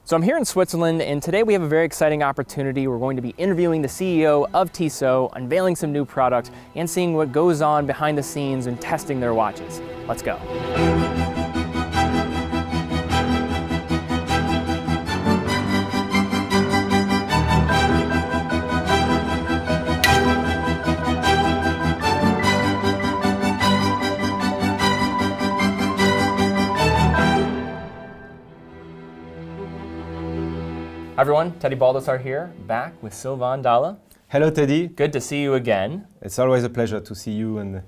So I'm here in Switzerland, and today we have a very exciting opportunity. We're going to be interviewing the CEO of Tissot, unveiling some new products, and seeing what goes on behind the scenes and testing their watches. Let's go. Hi everyone, Teddy Baldassarre here, back with Sylvain Dolla. Hello Teddy. Good to see you again. It's always a pleasure to see you, and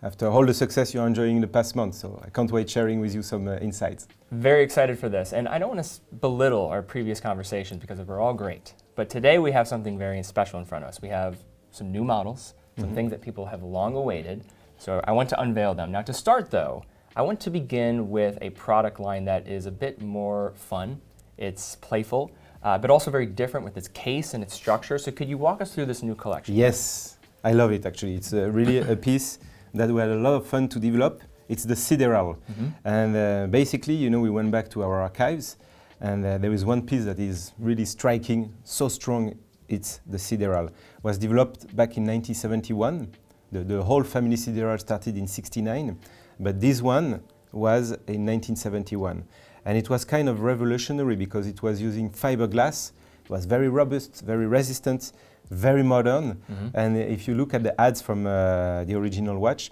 after all the success you're enjoying the past month, so I can't wait sharing with you some insights. Very excited for this, and I don't want to belittle our previous conversations because they're all great, but today we have something very special in front of us. We have some new models, some things that people have long awaited, so I want to unveil them. Now to start though, I want to begin with a product line that is a bit more fun, it's playful, but also very different with its case and its structure. So could you walk us through this new collection? Yes, I love it actually. It's really a piece that we had a lot of fun to develop. It's the Sideral. And basically, you know, we went back to our archives, and there is one piece that is really striking, so strong. It's the Sideral. It was developed back in 1971. The whole family Sideral started in 1969, but this one was in 1971. And it was kind of revolutionary because it was using fiberglass. It was very robust, very resistant, very modern. And if you look at the ads from the original watch,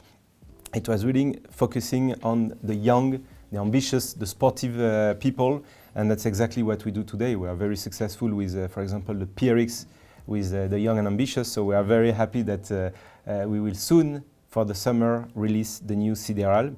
it was really focusing on the young, the ambitious, the sportive people. And that's exactly what we do today. We are very successful with, for example, the PRX with the young and ambitious. So we are very happy that we will soon, for the summer, release the new Sideral.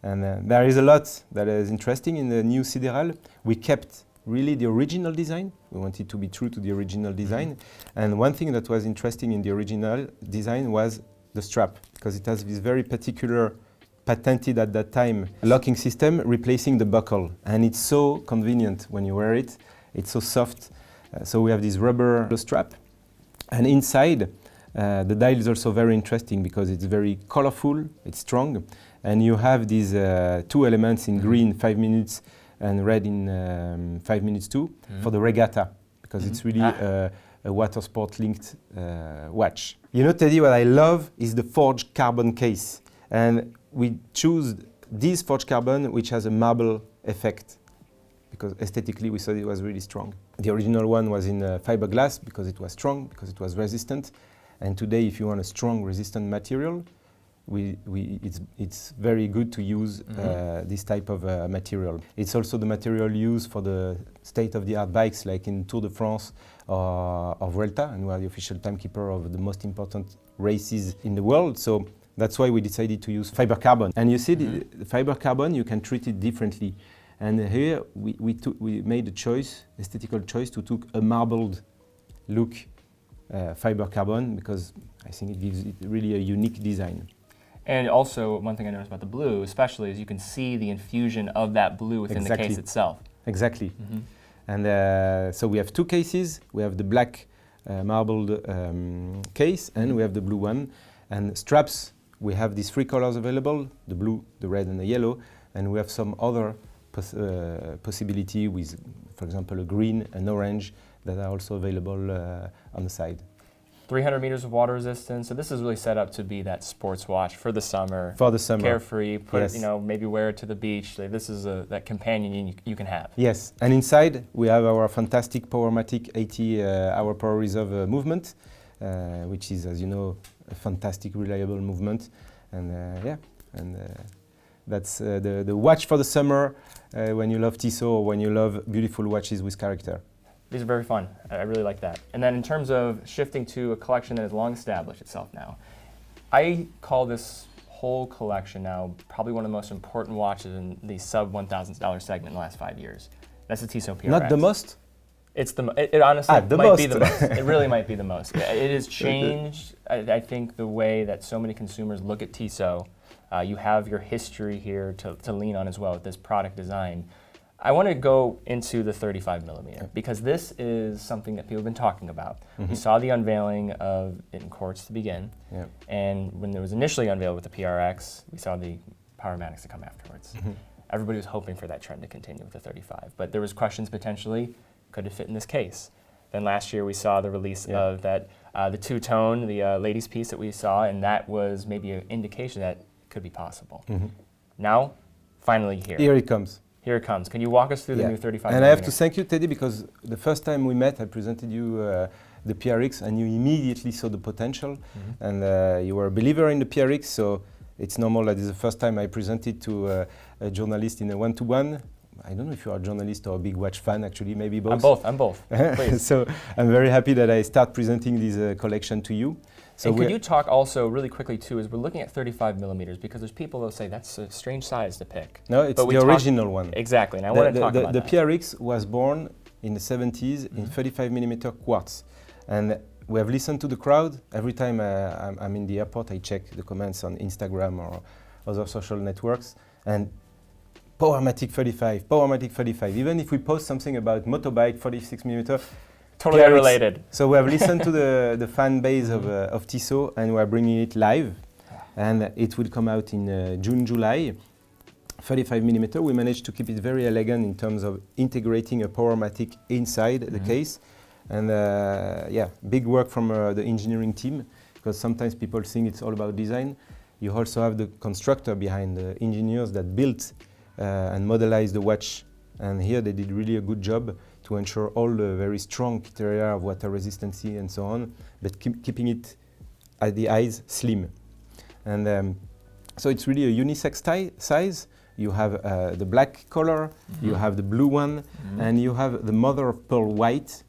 And there is a lot that is interesting in the new Sideral. We kept really the original design. We wanted to be true to the original design. And one thing that was interesting in the original design was the strap, because it has this very particular, patented at that time, locking system replacing the buckle. And it's so convenient when you wear it. It's so soft. So we have this rubber strap. And inside, the dial is also very interesting because it's very colorful, it's strong. And you have these two elements in green, 5 minutes, and red in 5 minutes too, for the regatta, because it's really a water sport linked watch. You know, Teddy, what I love is the forged carbon case. And we choose this forged carbon, which has a marble effect, because aesthetically we thought it was really strong. The original one was in fiberglass because it was strong, because it was resistant. And today, if you want a strong, resistant material, it's very good to use this type of material. It's also the material used for the state-of-the-art bikes, like in Tour de France or Vuelta, and we are the official timekeeper of the most important races in the world. So that's why we decided to use fiber carbon. And you see, the fiber carbon, you can treat it differently. And here we made a choice, aesthetical choice, to take a marbled look fiber carbon, because I think it gives it really a unique design. And also, one thing I noticed about the blue, especially, is you can see the infusion of that blue within the case itself. Exactly. And so we have two cases. We have the black marbled case, and we have the blue one. And straps, we have these three colors available: the blue, the red, and the yellow. And we have some other possibility with, for example, a green, an orange, that are also available on the side. 300 meters of water resistance, so this is really set up to be that sports watch for the summer. For the summer. Carefree, put it, you know, maybe wear it to the beach. This is that companion you can have. Yes, and inside we have our fantastic Powermatic 80-hour power reserve movement, which is, as you know, a fantastic, reliable movement. And that's the watch for the summer when you love Tissot or when you love beautiful watches with character. These are very fun. I really like that. And then in terms of shifting to a collection that has long established itself now, I call this whole collection now probably one of the most important watches in the sub $1,000 segment in the last 5 years. That's the Tissot PRX. Not the most? It's it honestly might most. be the most. It really might be the most. It has changed, I think, the way that so many consumers look at Tissot. You have your history here to lean on as well with this product design. I want to go into the 35mm because this is something that people have been talking about. We saw the unveiling of it in Quartz to begin, and when it was initially unveiled with the PRX, we saw the Powermatics to come afterwards. everybody was hoping for that trend to continue with the 35. But there was questions potentially, could it fit in this case? Then last year we saw the release of that, the two-tone, the ladies piece that we saw, and that was maybe an indication that it could be possible. Now, finally here. Here it comes. Here it comes. Can you walk us through the new 35 And I have to thank you, Teddy, because the first time we met, I presented you the PRX, and you immediately saw the potential, and you were a believer in the PRX, so it's normal that it's the first time I presented to a journalist in a one-to-one. I don't know if you are a journalist or a big watch fan, actually, maybe both. I'm both. Please. So I'm very happy that I start presenting this collection to you. So and could you talk also really quickly too, as we're looking at 35 millimeters, because there's people that'll say that's a strange size to pick. No, it's the original one. Exactly, and I want to talk about that. The PRX was born in the 70s in 35mm quartz. And we have listened to the crowd. Every time I'm in the airport, I check the comments on Instagram or other social networks. And Powermatic 35, Powermatic 35. Even if we post something about motorbike 46mm, totally PRX. Unrelated. So we have listened to the fan base of Tissot, and we are bringing it live. And it will come out in June, July. 35mm, we managed to keep it very elegant in terms of integrating a Powermatic inside the case. And yeah, big work from the engineering team, because sometimes people think it's all about design. You also have the constructor behind, the engineers that built and modelized the watch. And here they did really a good job to ensure all the very strong criteria of water resistance and so on, but keeping it at the eyes slim. And so it's really a unisex size. You have the black color, you have the blue one, and you have the mother of pearl white.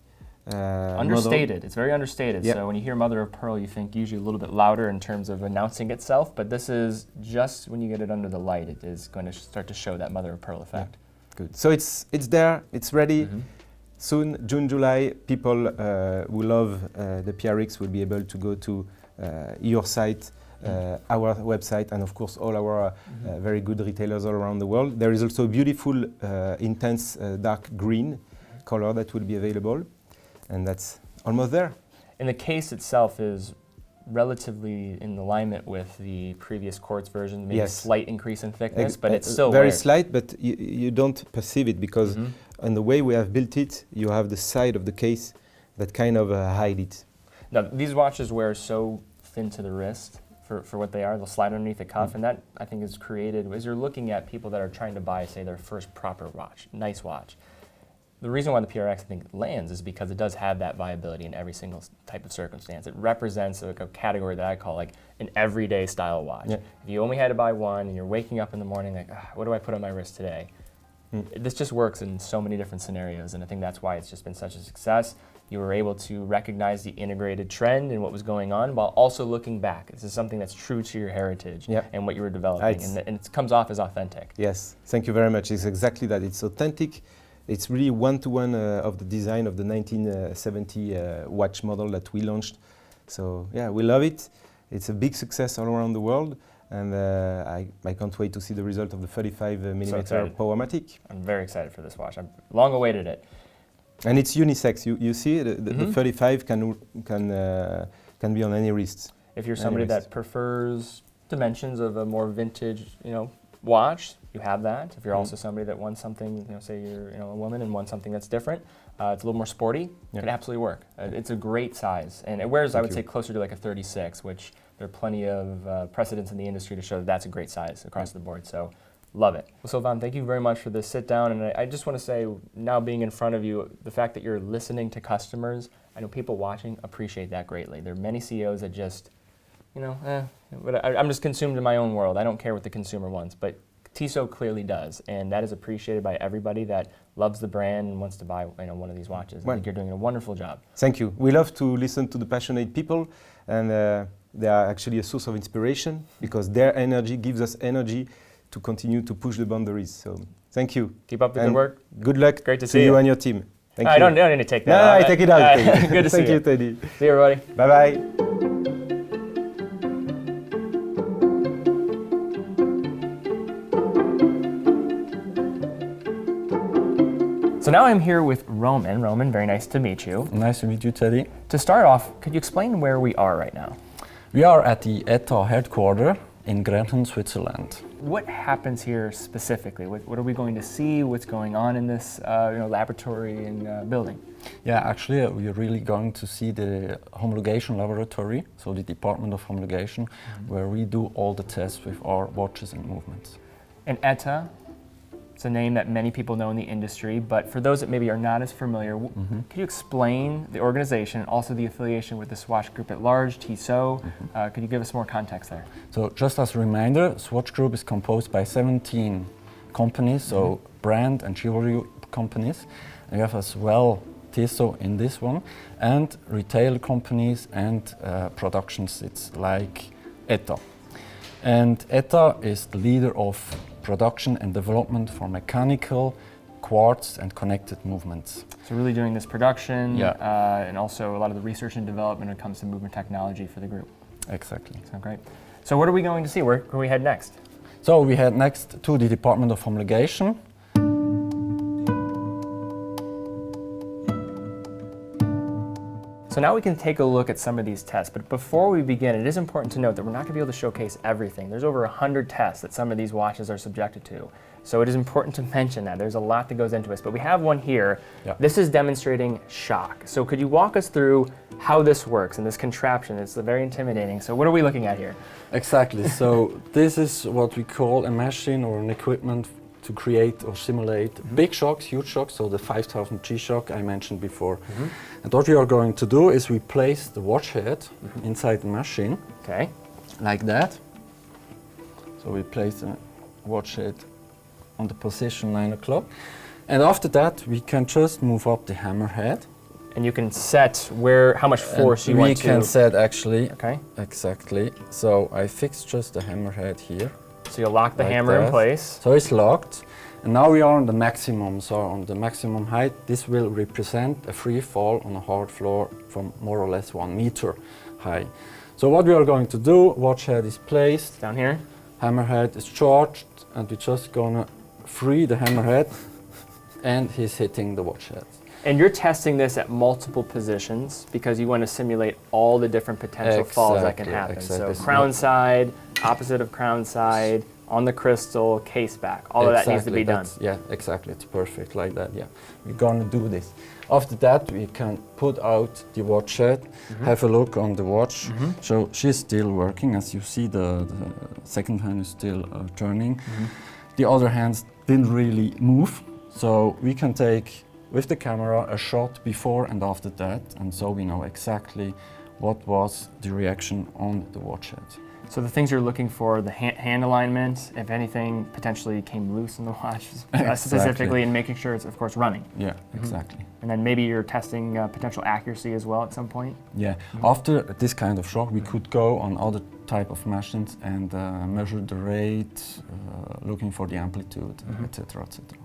Understated. Model. It's very understated. So when you hear mother of pearl, you think usually a little bit louder in terms of announcing itself, but this is just when you get it under the light, it is going to start to show that mother of pearl effect. Good. So it's there, it's ready. Soon, June, July, people who love the PRX will be able to go to your site, our website, and of course all our very good retailers all around the world. There is also a beautiful, intense dark green color that will be available, and that's almost there. And the case itself is relatively in alignment with the previous quartz version, maybe a slight increase in thickness, but it's still very slight, but you don't perceive it because in the way we have built it, you have the side of the case that kind of hide it. Now, these watches wear so thin to the wrist for what they are. They'll slide underneath the cuff, and that, I think, is created as you're looking at people that are trying to buy, say, their first proper watch, nice watch. The reason why the PRX, I think, lands is because it does have that viability in every single type of circumstance. It represents a category that I call like an everyday style watch. If you only had to buy one and you're waking up in the morning like, what do I put on my wrist today? This just works in so many different scenarios, and I think that's why it's just been such a success. You were able to recognize the integrated trend and what was going on while also looking back. This is something that's true to your heritage and what you were developing, and it comes off as authentic. Yes, thank you very much. It's exactly that. It's authentic. It's really one-to-one of the design of the 1970 watch model that we launched. So yeah, we love it. It's a big success all around the world, and I can't wait to see the result of the 35mm Powermatic. I'm very excited for this watch. I've long awaited it. And it's unisex. You see, the 35 can be on any wrist. If you're somebody that prefers dimensions of a more vintage, watch, you have that. If you're also somebody that wants something, say you're a woman and wants something that's different, it's a little more sporty, it can absolutely work. It's a great size, and it wears, I would say, closer to like a 36, which there are plenty of precedents in the industry to show that that's a great size across the board. So, love it. Well, Sylvain, thank you very much for this sit down, and I just want to say, now being in front of you, the fact that you're listening to customers, I know people watching appreciate that greatly. There are many CEOs that just, I'm just consumed in my own world. I don't care what the consumer wants, but Tissot clearly does, and that is appreciated by everybody that loves the brand and wants to buy one of these watches. I think you're doing a wonderful job. Thank you. We love to listen to the passionate people, and they are actually a source of inspiration because their energy gives us energy to continue to push the boundaries. So thank you. Keep up the good work. Good luck. Great to see you and your team. Thank you. I don't need to take that. No, I take it out. Good to see you. Thank you, Teddy. See you, everybody. Bye-bye. So now I'm here with Roman. Roman, very nice to meet you. Nice to meet you, Teddy. To start off, could you explain where we are right now? We are at the ETA headquarters in Grenchen, Switzerland. What happens here specifically? What are we going to see? What's going on in this laboratory and building? Yeah, actually we are really going to see the homologation laboratory, so the department of homologation, where we do all the tests with our watches and movements. And ETA, it's a name that many people know in the industry, but for those that maybe are not as familiar, could you explain the organization and also the affiliation with the Swatch Group at large, Tissot? Could you give us more context there? So just as a reminder, Swatch Group is composed by 17 companies, so brand and jewelry companies. And we have as well Tissot in this one, and retail companies and productions. It's like ETA. And ETA is the leader of production and development for mechanical, quartz and connected movements. So really doing this production Yeah. and also a lot of the research and development when it comes to movement technology for the group. Exactly. So great. So what are we going to see? Where can we head next? So we head next to the Department of Homologation. So now we can take a look at some of these tests, but before we begin, it is important to note that we're not going to be able to showcase everything. There's over 100 tests that some of these watches are subjected to. So it is important to mention that. There's a lot that goes into this, but we have one here. Yeah. This is demonstrating shock. So could you walk us through how this works and this contraption? It's very intimidating. So what are we looking at here? Exactly. So this is what we call a machine or an equipment to create or simulate big shocks, huge shocks, so the 5000 G shock I mentioned before. And what we are going to do is we place the watch head inside the machine, Okay. like that. So we place the watch head on the position 9 o'clock. And after that, we can just move up the hammer head. And you can set how much force you we want to. can set actually, Okay. exactly. So I fix just the hammer head here. So you'll lock the Like hammer in that. place. So it's locked. And now we are on the maximum. So on the maximum height, this will represent a free fall on a hard floor from more or less 1 meter high. So what we are going to do, watch head is placed, Down here. hammerhead is charged, and we're just gonna free the hammerhead, and he's hitting the watch head. And you're testing this at multiple positions because you want to simulate all the different potential falls that can happen. Exactly. So crown side, opposite of crown side, on the crystal, case back. All of that needs to be done. Yeah, exactly. It's perfect like that. Yeah, we're gonna do this. After that, we can put out the watch head, have a look on the watch. So she's still working. As you see, the second hand is still turning. The other hands didn't really move. So we can take with the camera a shot before and after that, and so we know exactly what was the reaction on the watch head. So the things you're looking for, the hand alignment, if anything potentially came loose in the watch, specifically, and making sure it's, of course, running. Yeah, exactly. And then maybe you're testing potential accuracy as well at some point? Yeah, after this kind of shock, we could go on other type of machines and measure the rate, looking for the amplitude, etc., etc.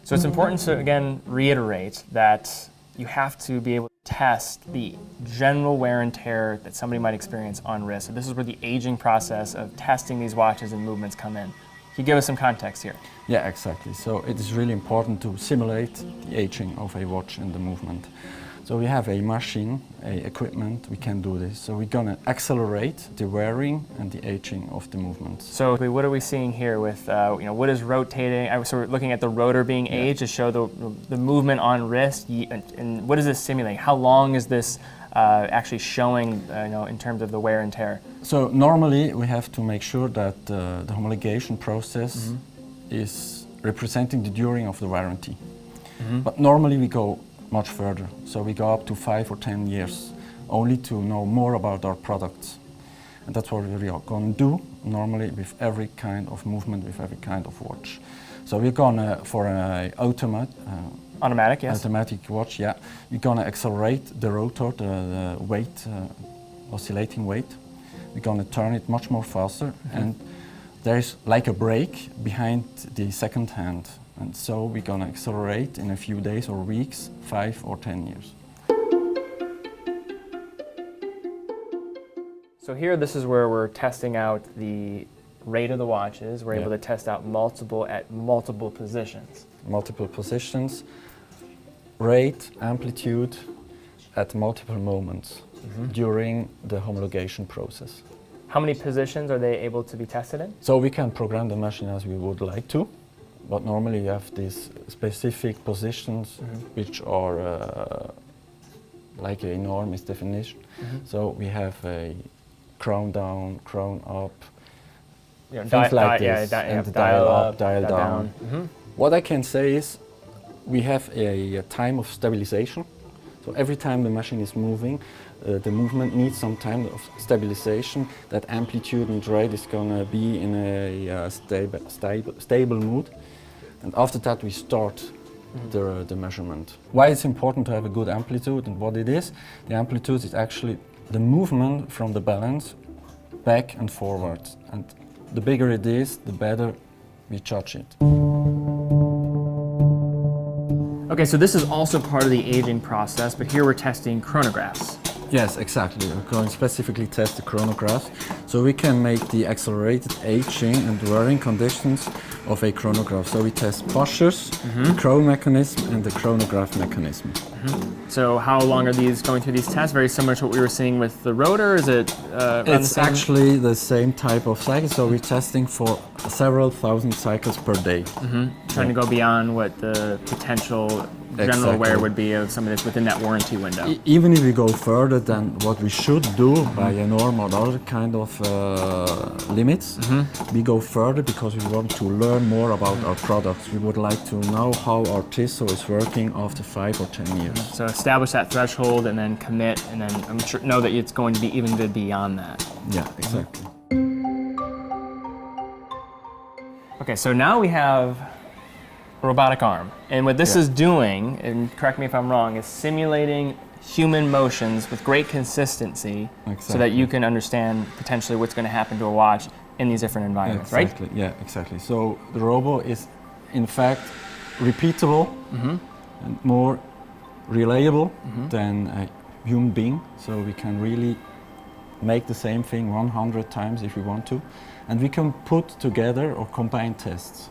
So it's important to, again, reiterate that you have to be able to test the general wear and tear that somebody might experience on wrist. So this is where the aging process of testing these watches and movements come in. Can you give us some context here? Yeah, exactly. So it is really important to simulate the aging of a watch and the movement. So we have a machine, a equipment, we can do this. So we're gonna accelerate the wearing and the aging of the movements. So what are we seeing here with, what is rotating? So we're looking at the rotor being aged to show the movement on wrist. And what is this simulating? How long is this actually showing, in terms of the wear and tear? So normally we have to make sure that the homologation process is representing the during of the warranty. But normally we go much further. So we go up to 5 or 10 years, only to know more about our products. And that's what we are going to do normally with every kind of movement, with every kind of watch. So we're gonna, for an Automatic, yes. automatic watch, yeah, we're gonna accelerate the rotor, the weight, oscillating weight. We're gonna turn it much more faster, and there's like a brake behind the second hand. And so we're gonna accelerate in a few days or weeks, 5 or 10 years. So here, this is where we're testing out the rate of the watches. We're able to test out multiple positions. Multiple positions, rate, amplitude, at multiple moments. during the homologation process. How many positions are they able to be tested in? So we can program the machine as we would like to, but normally you have these specific positions which are like an enormous definition. So we have a crown down, crown up, things like this, and dial up, dial down. What I can say is we have a time of stabilization. So every time the machine is moving, the movement needs some time of stabilization. That amplitude and rate is going to be in a stable mood. And after that we start the measurement. Why it's important to have a good amplitude and what it is? The amplitude is actually the movement from the balance back and forward. And the bigger it is, the better we judge it. Okay, so this is also part of the aging process, but here we're testing chronographs. Yes, exactly. We're going to specifically test the chronographs. So we can make the accelerated aging and wearing conditions of a chronograph. So we test postures, the crow mechanism and the chronograph mechanism. So how long are these going through these tests? Very similar to what we were seeing with the rotor? Is it It's actually the same type of cycle. So we're testing for several thousand cycles per day. Trying to go beyond what the potential general wear would be of some of this within that warranty window. Even if we go further than what we should do by a norm or other kind of limits, we go further because we want to learn more about our products. We would like to know how our Tissot is working after 5 or 10 years. So establish that threshold and then commit, and then I'm sure know that it's going to be even good beyond that. Yeah, exactly. Okay, so now we have a robotic arm. And what this is doing, and correct me if I'm wrong, is simulating human motions with great consistency so that you can understand potentially what's going to happen to a watch in these different environments, right? Yeah, exactly. So the robo is in fact repeatable and more reliable than a human being. So we can really make the same thing 100 times if we want to. And we can put together or combine tests.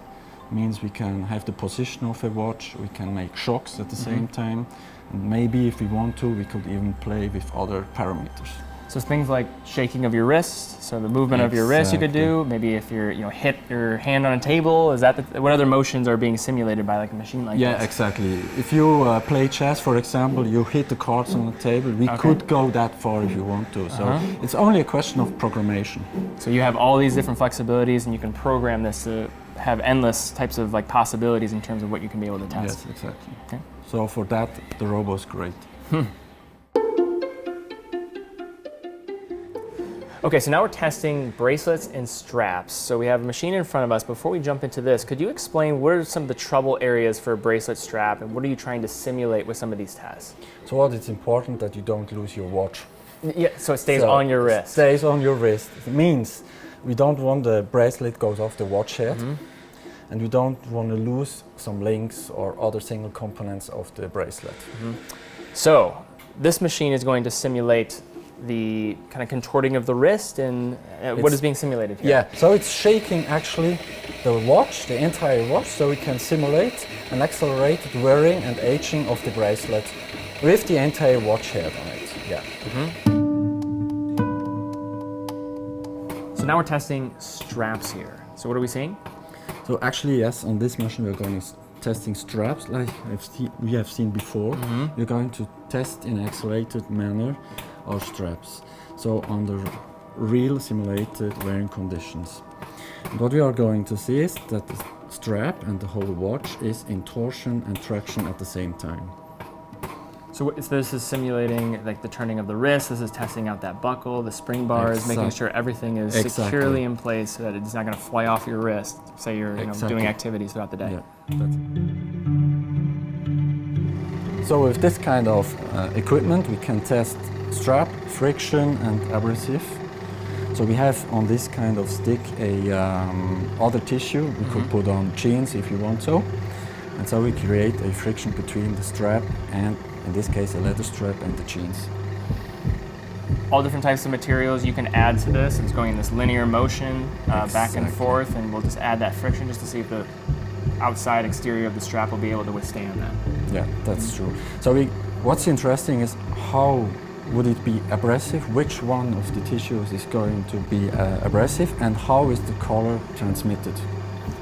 Means we can have the position of a watch, we can make shocks at the same time, and maybe if we want to, we could even play with other parameters. So things like shaking of your wrist, so the movement of your wrist you could do. Maybe if you're, hit your hand on a table, is that what other motions are being simulated by like a machine like this? Yeah, exactly. If you play chess, for example, you hit the cards on the table. We could go that far if you want to. So it's only a question of programmation. So you have all these different flexibilities, and you can program this to have endless types of like possibilities in terms of what you can be able to test. Yes, exactly. Okay. So for that, the robo is great. Okay, so now we're testing bracelets and straps. So we have a machine in front of us. Before we jump into this, could you explain what are some of the trouble areas for a bracelet strap, and what are you trying to simulate with some of these tests? So what it's important that you don't lose your watch. Yeah, so it stays on your wrist. Stays on your wrist. It means we don't want the bracelet goes off the watch head, and we don't want to lose some links or other single components of the bracelet. So this machine is going to simulate the kind of contorting of the wrist, and what is being simulated here? Yeah, so it's shaking actually the watch, the entire watch, so we can simulate an accelerated wearing and aging of the bracelet with the entire watch head on it. Yeah. So now we're testing straps here. So what are we seeing? So actually, yes, on this machine we're going to testing straps like we have seen before. We're going to test in an accelerated manner our straps. So under real simulated wearing conditions. And what we are going to see is that the strap and the whole watch is in torsion and traction at the same time. So this is simulating like the turning of the wrist, this is testing out that buckle, the spring bars, making sure everything is securely in place so that it's not going to fly off your wrist, say you're doing activities throughout the day. Yeah, that's it. So with this kind of equipment we can test strap, friction and abrasive. So we have on this kind of stick a other tissue we could put on jeans if you want so. And so we create a friction between the strap and, in this case, a leather strap and the jeans. All different types of materials you can add to this. It's going in this linear motion back and forth, and we'll just add that friction just to see if the outside exterior of the strap will be able to withstand that. Yeah, that's true. So what's interesting is how would it be abrasive, which one of the tissues is going to be abrasive, and how is the color transmitted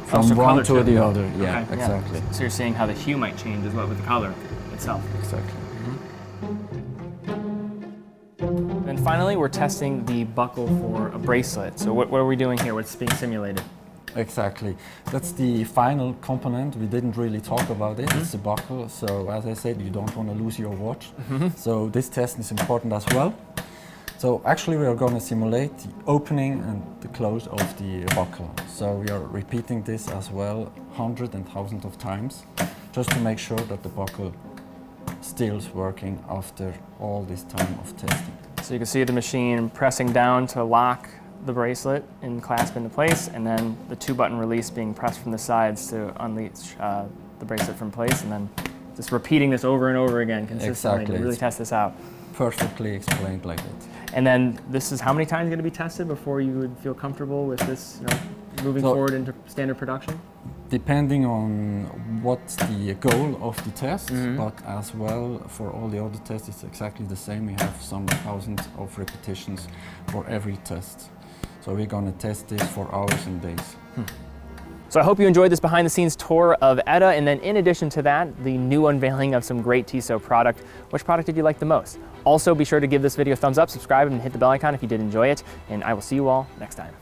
from so one color to the changing. other. Yeah, Okay, exactly. So you're seeing how the hue might change as well with the color itself. Exactly. And finally, we're testing the buckle for a bracelet. So what are we doing here? What's being simulated? Exactly. That's the final component. We didn't really talk about it. It's the buckle. So as I said, you don't want to lose your watch. So this test is important as well. So actually we are going to simulate the opening and the close of the buckle. So we are repeating this as well hundreds and thousands of times just to make sure that the buckle still is working after all this time of testing. So you can see the machine pressing down to lock the bracelet and clasp into place, and then the 2-button release being pressed from the sides to unleash the bracelet from place, and then just repeating this over and over again consistently Exactly. to really test this out. Perfectly explained like that. And then this is how many times going to be tested before you would feel comfortable with this, moving So- forward into standard production? Depending on what's the goal of the test, but as well for all the other tests it's exactly the same. We have some thousands of repetitions for every test. So we're going to test this for hours and days. So I hope you enjoyed this behind-the-scenes tour of ETA, and then in addition to that, the new unveiling of some great Tissot product. Which product did you like the most? Also, be sure to give this video a thumbs up, subscribe, and hit the bell icon if you did enjoy it, and I will see you all next time.